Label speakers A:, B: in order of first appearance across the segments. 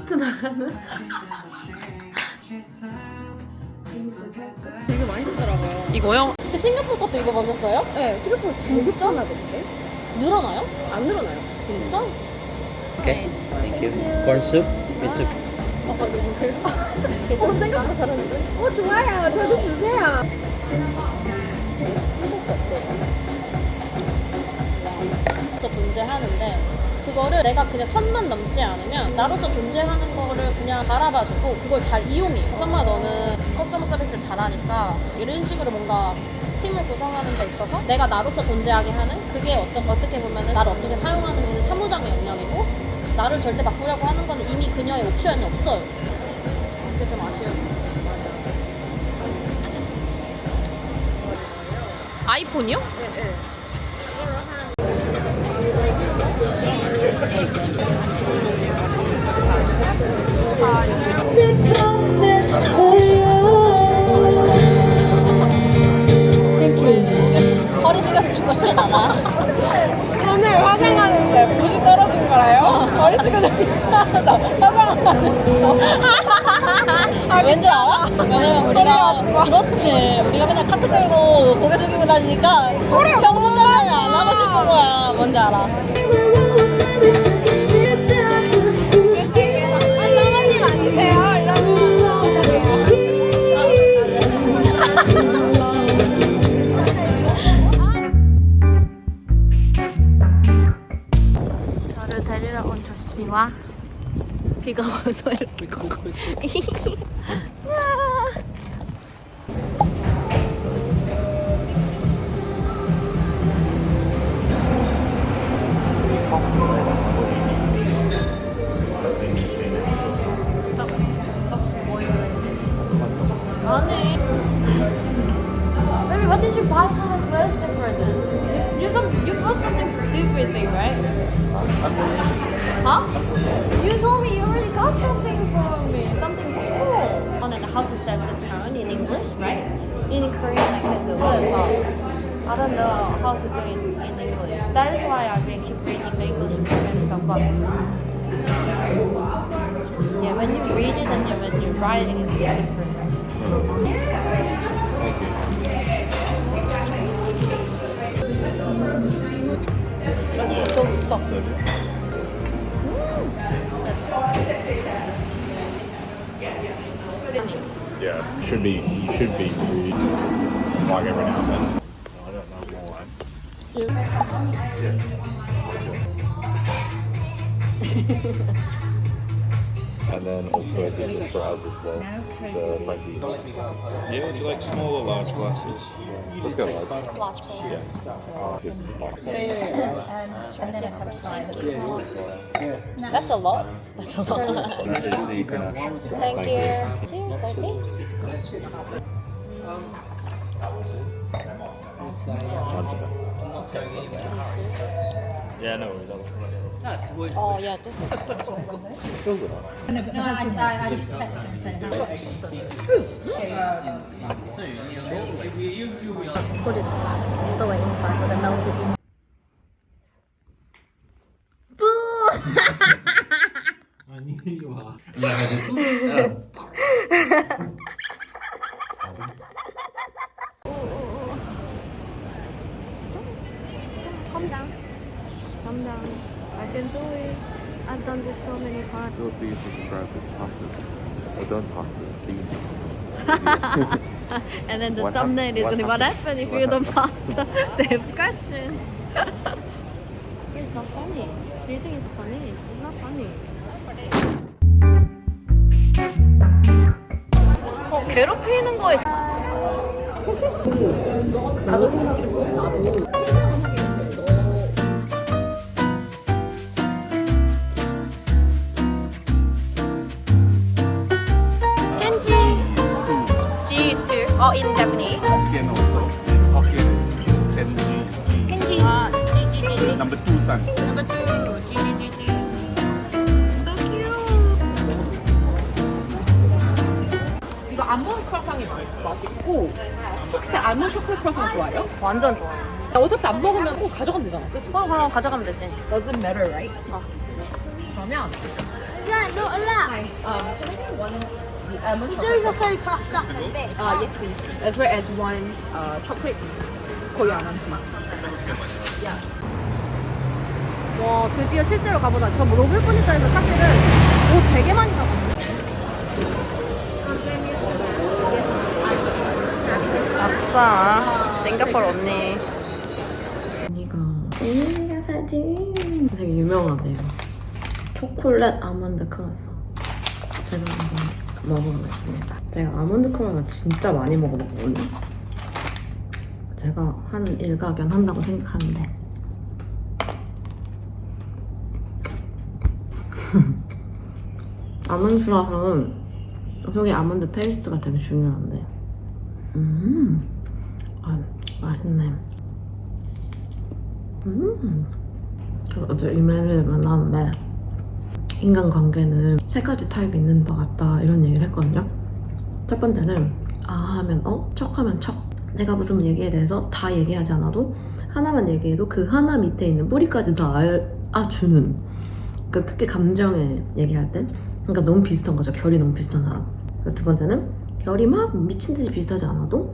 A: 트로트 나가는. 되게 맛있더라고요.
B: 이거요?
A: 근데 싱가포르 것도 입어보셨어요? 네, 싱가포르 진짜 나던데. 늘어나요? 안 늘어나요. 진짜?
C: Okay, thank you. Corn soup, beet soup.
A: 생각보다 잘하는데? 좋아요. 저도 주세요. 저 존재하는데 그거를 내가 그냥 선만 넘지 않으면 나로서 존재하는 거를 그냥 바라봐주고 그걸 잘 이용해. 정말 너는 커스터머 서비스를 잘하니까 이런 식으로 뭔가 팀을 구성하는 데 있어서 내가 나로서 존재하게 하는 그게 어떻게 보면 나를 어떻게 사용하는지는 사무장의 역량이고 나를 절대 바꾸려고 하는 거는 이미 그녀의 옵션이 없어요. 그게 좀 아쉬워요.
B: 아이폰이요?
A: 네.
B: 허리 숙여서 죽고 싶진 않아.
A: 오늘 화장하는데 붓이 떨어진 거라요? 머리 숙여서 화장하는데
B: 왠지 알아? 왜냐면 우리가 그렇지. 우리가 맨날 카트 끌고 고개 숙이고 다니니까 평소 때문에 안 하고 싶은 거야. 뭔지 알아?
A: 사모님 아니세요?
B: 저를 데리러 온 조씨와 비가 와서 이렇게 아니 Baby, what did you buy for my birthday present? You bought something stupid thing, right? Huh? You told me you already got something for me. Something small. I don't know how to say the term in English, right? In Korean I can do it, but I don't know how to do it in English. That is why I keep reading the English and stuff. But yeah, when you read it and when you're writing, it's different. It's so soft.
D: Yeah, you should be really like every now and then. I don't know why. And then also this is for us as well. The Frankie. Yeah, would you like small or large glasses? Let's go large.
B: Large please.
D: Yeah. Just like
B: And then that's a lot. That's a lot.
D: and that is the dinner.
B: Thank you. Cheers, baby.
D: Mine's the best. Yeah, no worries.
B: Oh yeah, this is
D: Feels good.
E: I just texted and said hi.
B: put it all the way inside so the melted in. Calm down. Calm down. I can do it. I've done this so many times.
D: Your biggest subscribers toss it. Or don't toss it. Please toss it.
B: And then the
D: What
B: thumbnail is
D: what
B: gonna be what happens if
D: What
B: you don't pass the saved question. It's not funny. Do you think it's funny? It's not funny. 괴롭히는 거에
A: 나도 생각했어. 나도.
B: Kenji. G stew. Oh, in Japanese.
F: Hokkien also. Hokkien is Kenji.
B: Ah, G.
F: Number 2 son.
B: Number 2. G. So cute.
A: 이거 알몬드 크로상이 맛있고 혹시 알몬드 초콜릿 크로상 좋아해요?
B: 완전 좋아.
A: 어차피 안 먹으면 꼭 가져가면 되잖아. 그치?
B: 그럼 가져가면 되지.
A: Doesn't matter, right?
B: 그러면
E: These are so puffed up and big.
B: yes please. As well as one chocolate Korean please. 와 드디어 실제로 가보다 저 로블분이사에서 사실은 옷 되게 많이 사거든요. 아싸 싱가포르 언니. 언니가 사진 되게 유명하대요. 초콜릿 아몬드 크로와상. 제가 한번 먹어보겠습니다. 제가 아몬드 크로와상 진짜 많이 먹어봤거든요. 제가 한 일가견 한다고 생각하는데 아몬드 크로와상은 속에 아몬드 페이스트가 되게 중요한데 맛있네. 어제 이메일을 만났는데 인간관계는 3가지 타입이 있는 것 같다 이런 얘기를 했거든요. 첫 번째는 하면 척 하면 척. 내가 무슨 얘기에 대해서 다 얘기하지 않아도 하나만 얘기해도 그 하나 밑에 있는 뿌리까지 다 알아주는, 그 특히 감정에 얘기할 때 그러니까 너무 비슷한 거죠. 결이 너무 비슷한 사람. 그리고 두 번째는 결이 막 미친듯이 비슷하지 않아도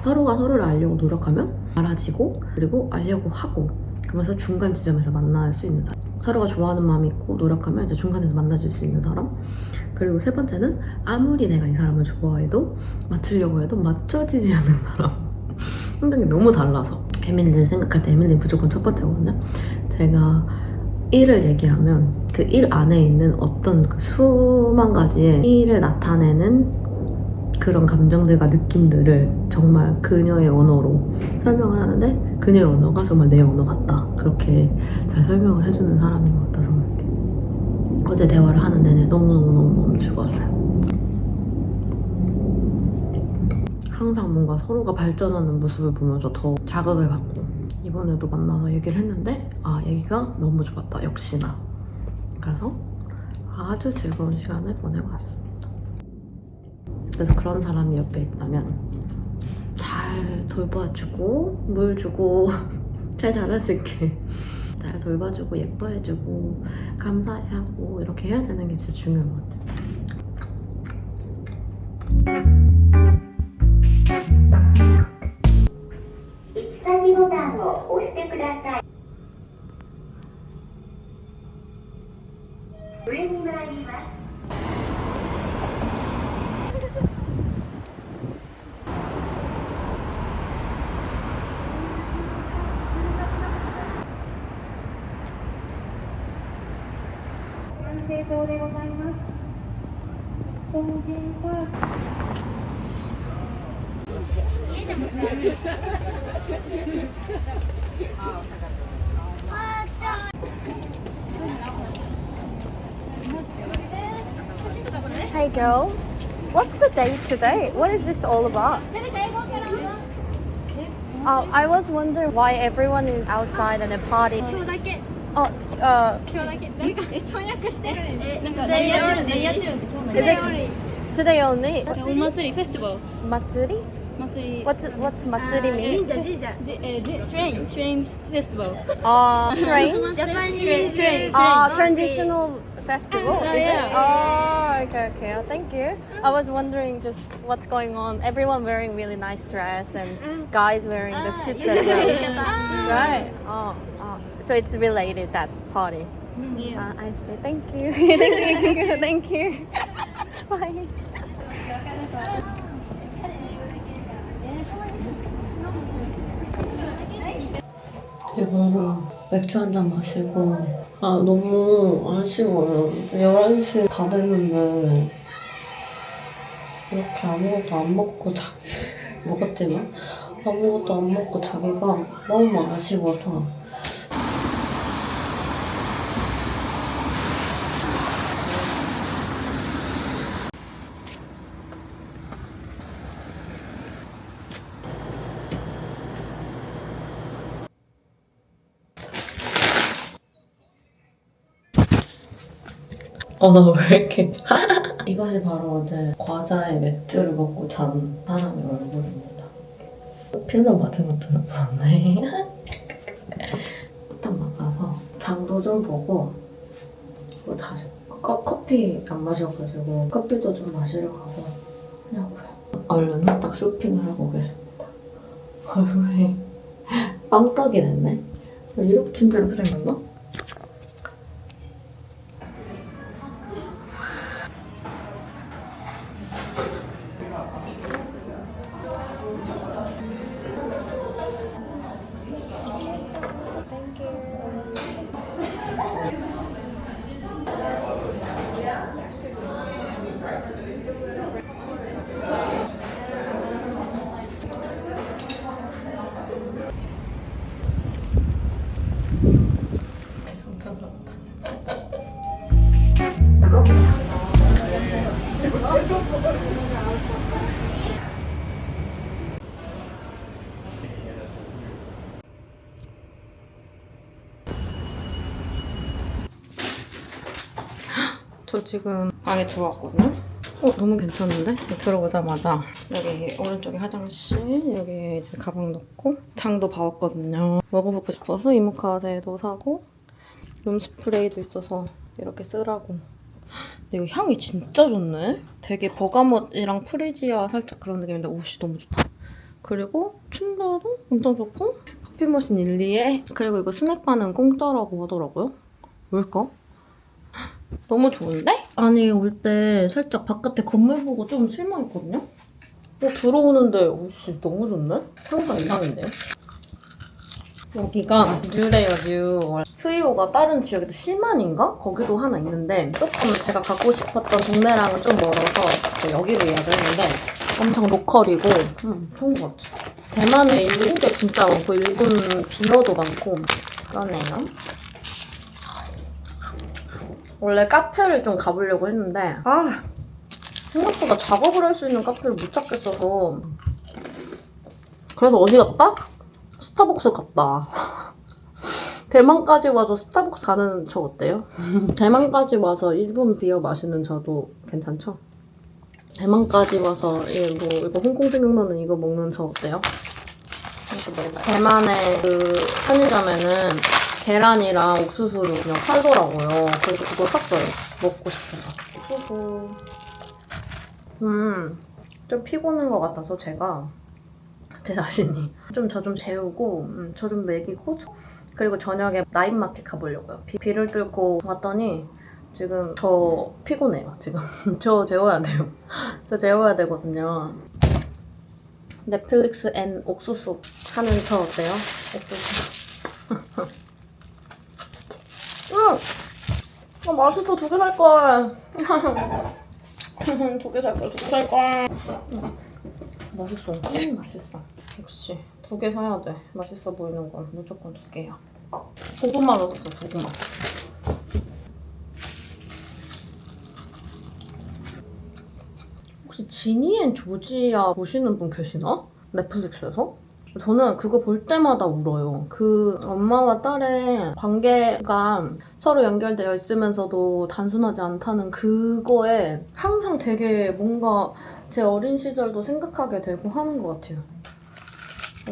B: 서로가 서로를 알려고 노력하면 알아지고 그리고 알려고 하고 그러면서 중간 지점에서 만날 수 있는 사람. 서로가 좋아하는 마음이 있고 노력하면 이제 중간에서 만나질 수 있는 사람. 그리고 세 번째는 아무리 내가 이 사람을 좋아해도 맞추려고 해도 맞춰지지 않는 사람. 생각이 너무 달라서 에밀리 생각할 때 에밀리 무조건 첫 번째거든요. 제가 일을 얘기하면 그 일 안에 있는 어떤 그 수만 가지의 일을 나타내는 그런 감정들과 느낌들을 정말 그녀의 언어로 설명을 하는데 그녀의 언어가 정말 내 언어 같다. 그렇게 잘 설명을 해주는 사람인 것 같아서 어제 대화를 하는 내내 너무너무 즐거웠어요. 항상 뭔가 서로가 발전하는 모습을 보면서 더 자극을 받고 이번에도 만나서 얘기를 했는데 얘기가 너무 좋았다. 역시나. 그래서 아주 즐거운 시간을 보내고 왔습니다. 그래서 그런 사람이 옆에 있다면 잘 돌봐주고 물 주고 잘 자랄 수 있게 잘 돌봐주고 예뻐해주고 감사해하고 이렇게 해야 되는 게 진짜 중요한 것 같아요.
G: 입사한지 버튼을 押してください。上に参ります。
B: Hey girls, what's the date today? What is this all about? I was wondering why everyone is outside and a party. Today only?
H: お祭りフェスティバル
B: Matsuri?
H: 祭り
B: What's Matsuri mean?
H: Trains festival
B: Train?
H: Train
B: Traditional festival? Is it?
H: yeah.
B: Okay. Thank you. I was wondering just what's going on. Everyone wearing really nice dress and guys wearing the suits as well. Right. So it's related, that party.
H: Yeah.
B: I see. Thank you. Thank you. Bye. 지금 맥주 한잔 마시고 너무 아쉬워요. 11시 다 됐는데 이렇게 아무것도 안 먹고 먹었지만 아무것도 안 먹고 자기가 너무 아쉬워서 나 왜 이렇게 이것이 바로 어제 과자에 맥주를 먹고 잔 사람의 얼굴입니다. 필러 맞은 것처럼 보네. 후딱 나가서 장도 좀 보고
I: 다시 커피 안 마셔가지고 커피도 좀 마시러 가보려고요. 얼른 후딱 쇼핑을 하고 오겠습니다. 얼굴이 빵떡이 됐네. 이렇게 진짜 이렇게 생겼나? 저 지금 방에 들어왔거든요? 너무 괜찮은데? 들어오자마자 여기 오른쪽에 화장실, 여기 이제 가방 넣고 장도 봐왔거든요. 먹어보고 싶어서 이모카세도 사고 룸스프레이도 있어서 이렇게 쓰라고. 근데 이거 향이 진짜 좋네? 되게 버가못이랑 프리지아 살짝 그런 느낌인데 옷이 너무 좋다. 그리고 침대도 엄청 좋고 커피 머신 일리에 그리고 이거 스낵바는 공짜라고 하더라고요. 왜일까? 너무 좋은데? 아니 올 때 살짝 바깥에 건물 보고 좀 실망했거든요? 들어오는데 옷이 너무 좋네? 상상 이상인데요? 여기가 뉴레어 뉴 스위오가 다른 지역에도 시만인가? 거기도 하나 있는데 조금 제가 가고 싶었던 동네랑은 좀 멀어서 여기로 예약을 했는데 엄청 로컬이고 좋은 것 같아요. 대만에 일본게 진짜 많고 일본 비어도 많고 그러네요. 원래 카페를 좀 가보려고 했는데 생각보다 작업을 할 수 있는 카페를 못 찾겠어서 그래서 어디 갔다? 스타벅스 갔다. 대만까지 와서 스타벅스 가는 저 어때요? 대만까지 와서 일본 비어 마시는 저도 괜찮죠? 대만까지 와서 이거 홍콩 생각나는 이거 먹는 저 어때요? 대만의 그 편의점에는 계란이랑 옥수수를 그냥 팔더라고요. 그래서 그걸 샀어요. 먹고 싶어서. 옥수수. 좀 피곤한 것 같아서 제가 제 자신이 저 좀 재우고 저 좀 먹이고 그리고 저녁에 나잇마켓 가보려고요. 비를 뚫고 왔더니 지금 저 피곤해요. 지금 저 재워야 돼요. 저 재워야 되거든요. 넷플릭스 앤 옥수수 하는 저 어때요? 옥수수. 맛있어. 2개 살걸. 2개 살걸. 2개 살걸. 맛있어. 맛있어. 역시 2개 사야 돼. 맛있어 보이는 건 무조건 2개야. 고구마 넣었어. 고구마. 혹시 지니 앤 조지아 보시는 분 계시나? 넷플릭스에서? 저는 그거 볼 때마다 울어요. 그 엄마와 딸의 관계가 서로 연결되어 있으면서도 단순하지 않다는 그거에 항상 되게 뭔가 제 어린 시절도 생각하게 되고 하는 것 같아요.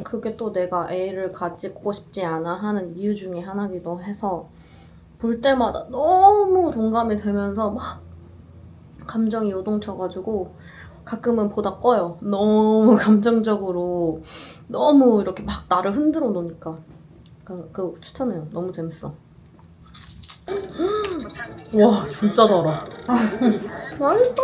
I: 그게 또 내가 애를 가지고 싶지 않아 하는 이유 중에 하나기도 해서 볼 때마다 너무 동감이 되면서 막 감정이 요동쳐가지고 가끔은 보다 꺼요. 너무 감정적으로 너무 이렇게 막 나를 흔들어 놓으니까 그거 추천해요. 너무 재밌어. 와 진짜 달아. 맛있어.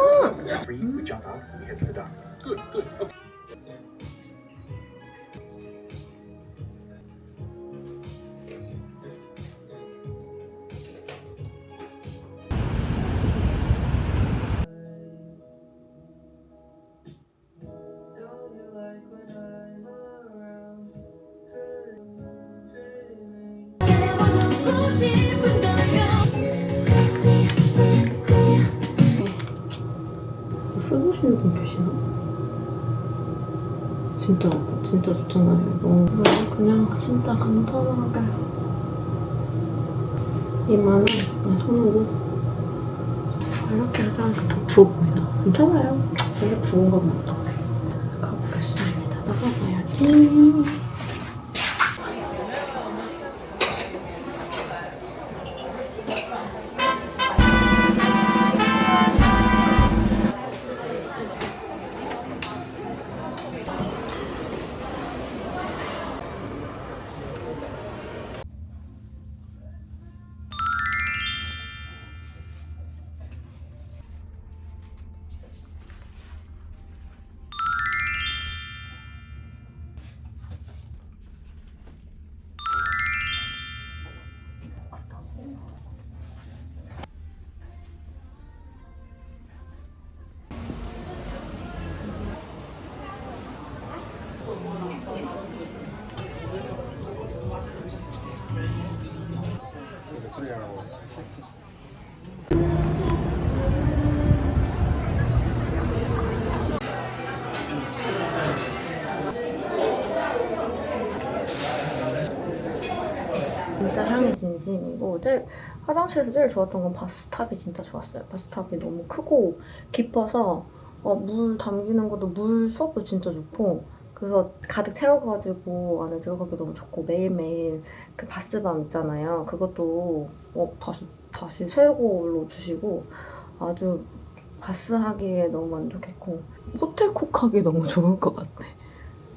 I: 쓰보시는 분 계시나? 진짜 좋잖아요 이거. 그냥 진짜 간단하게 이만은 그냥 손으로 이렇게 하다니까 더 부어 보인다. 괜찮아요. 이게 부은 거면 어떡해. 가보겠습니다. 나서 봐야지. 진심이고 화장실에서 제일 좋았던 건 바스탑이 진짜 좋았어요. 바스탑이 너무 크고 깊어서 물 담기는 것도 물섭도 진짜 좋고 그래서 가득 채워가지고 안에 들어가기 너무 좋고 매일매일 그 바스밤 있잖아요. 그것도 다시 새로로 주시고 아주 바스하기에 너무 만족했고 호텔 콕하기 너무 좋을 것 같아.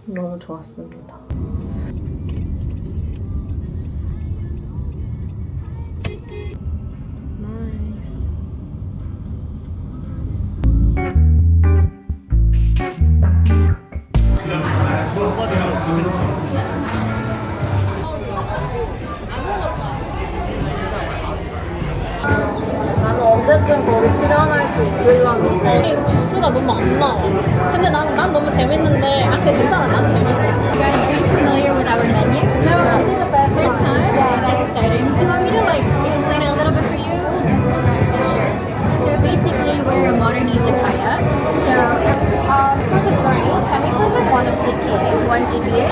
I: 너무 좋았습니다.
A: 어쨌든 거기 출연할 수 있으려 하는데 주스가 너무 안 나와. 근데 난 너무 재밌는데 괜찮아. 난 재밌어.
B: You guys, are you familiar with our menu?
A: No, this is the
B: First time? Yeah, that's exciting. Do you want me to explain it a little bit for you? Sure. So basically, we're a modern izakaya. So
A: for the drink, can we please have one of DTA?
B: one GBA.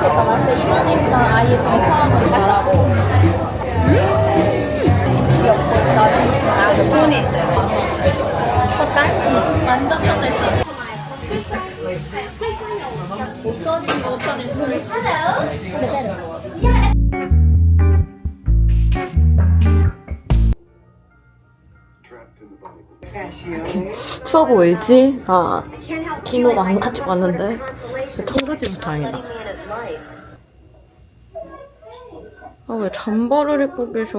A: 나 말때 이번에부터 아예 설탕을 달라고. 집이 없고 나는 돈이 와서 첫 달? 완전 첫 달 10일. 5,000일 소리.
I: 추워 보이지? 나 키노랑 안 같이 봤는데 청바지라서 다행이다. 왜 잠바를 입고 계셔?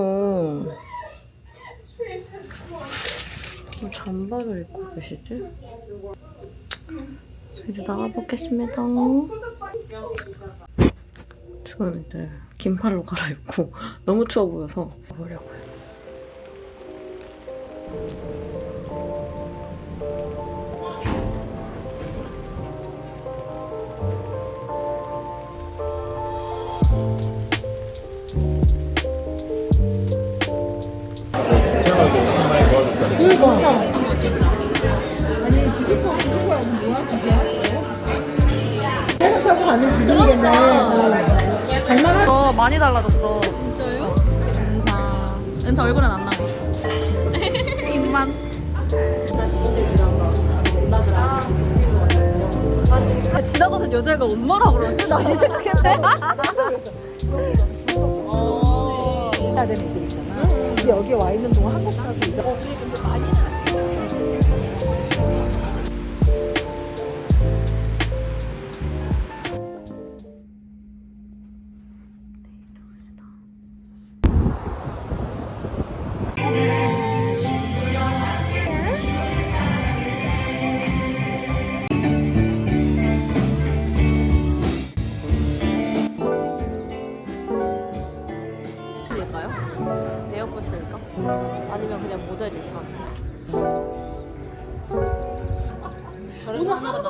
I: 왜 잠바를 입고 계시지? 이제 나가보겠습니다. 지금 이제 긴팔로 갈아입고 너무 추워 보여서 가보려고요.
H: 아니 지식 거 쓰고 하면 뭐야 지금? 계속 사고 가는 분위기겠네. 갈만한.
I: 많이 달라졌어.
H: 진짜요?
I: 은사 얼굴은 안 나와. 입만. 지나가는 여자애가 엄마라 그러지? 나 이제 생각했네.
H: 해야 되는 애들 있잖아. 근데 여기 와 있는 동안 한국 사람도 있잖아. 근데 많이는 안 돼.
A: 일까요? 에어버스일까? 아니면 그냥 모델일까? 저를 사랑하다.